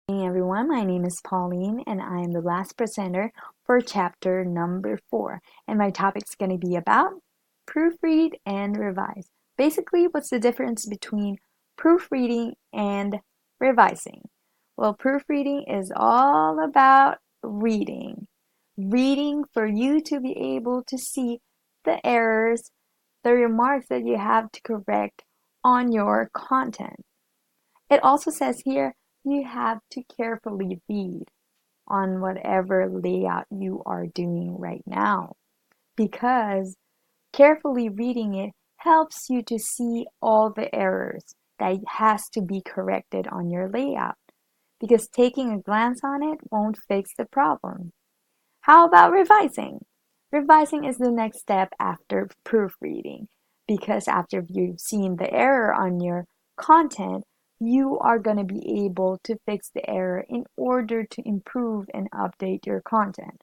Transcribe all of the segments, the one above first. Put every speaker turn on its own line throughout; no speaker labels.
Hey everyone, my name is Pauline and I am the last presenter for chapter number 4. And my topic is going to be about proofread and revise. Basically, what's the difference between proofreading and revising? Well, proofreading is all about reading. Reading for you to be able to see the errors, the remarks that you have to correct on your content. It also says here you have to carefully read on whatever layout you are doing right now because carefully reading it helps you to see all the errors that has to be corrected on your layout because taking a glance on it won't fix the problem. How about revising? Revising is the next step after proofreading because after you've seen the error on your content, you are going to be able to fix the error in order to improve and update your content.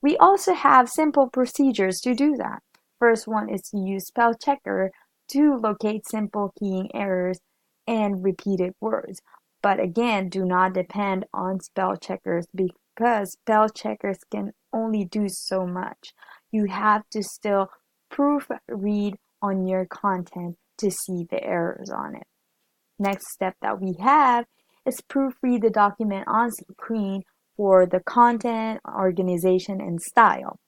We also have simple procedures to do that. First one is to use spell checker to locate simple keying errors and repeated words. But again, do not depend on spell checkers because spell checkers can only do so much. You have to still proofread on your content to see the errors on it. Next step that we have is proofread the document on screen for the content, organization, and style.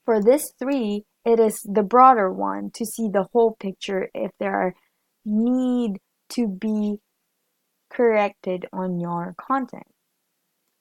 For this three, it is the broader one to see the whole picture if there are need to be corrected on your content.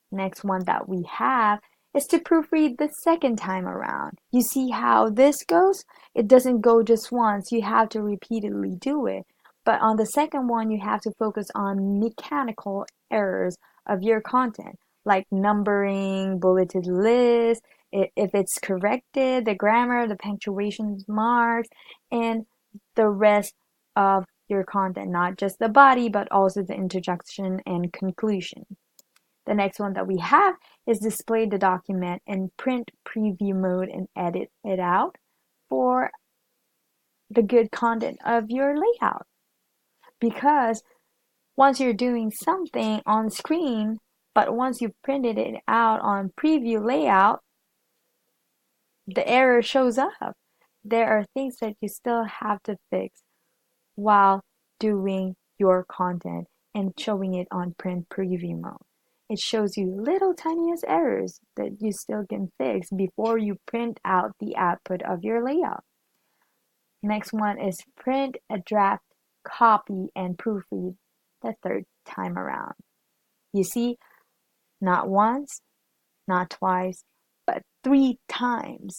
Next one that we have is to proofread the second time around. You see how this goes? It doesn't go just once. You have to repeatedly do it. But on the second one, you have to focus on mechanical errors of your content, like numbering, bulleted list, if it's corrected, the grammar, the punctuation marks, and the rest of your content, not just the body, but also the introduction and conclusion. The next one that we have is display the document in print preview mode and edit it out for the good content of your layout. Because once you're doing something on screen, but once you printed it out on preview layout, the error shows up. There are things that you still have to fix while doing your content and showing it on print preview mode. It shows you little tiniest errors that you still can fix before you print out the output of your layout. Next one is print a draft, copy, and proofread the third time around. You see, not once, not twice, but 3 times.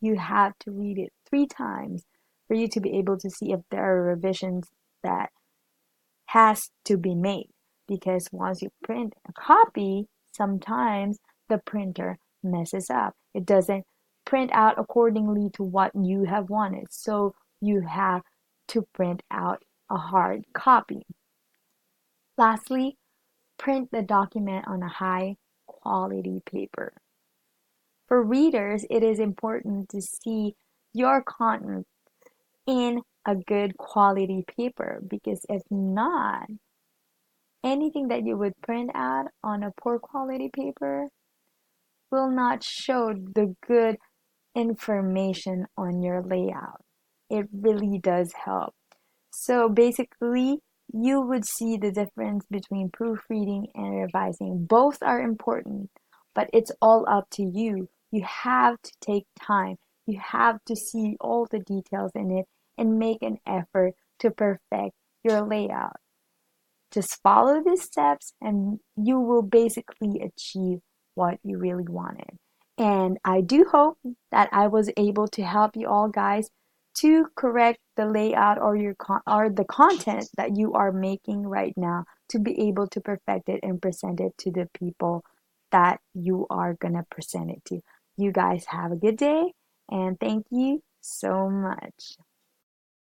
You have to read it 3 times for you to be able to see if there are revisions that has to be made, because once you print a copy, sometimes the printer messes up. It doesn't print out accordingly to what you have wanted, so you have to print out a hard copy. Lastly, print the document on a high quality paper. For readers, it is important to see your content in a good quality paper, because if not, anything that you would print out on a poor quality paper will not show the good information on your layout. It really does help. So basically, you would see the difference between proofreading and revising. Both are important, but it's all up to you. You have to take time. You have to see all the details in it and make an effort to perfect your layout. Just follow these steps and you will basically achieve what you really wanted. And I do hope that I was able to help you all guys to correct the layout or or the content that you are making right now to be able to perfect it and present it to the people that you are going to present it to. You guys have a good day and thank you so much.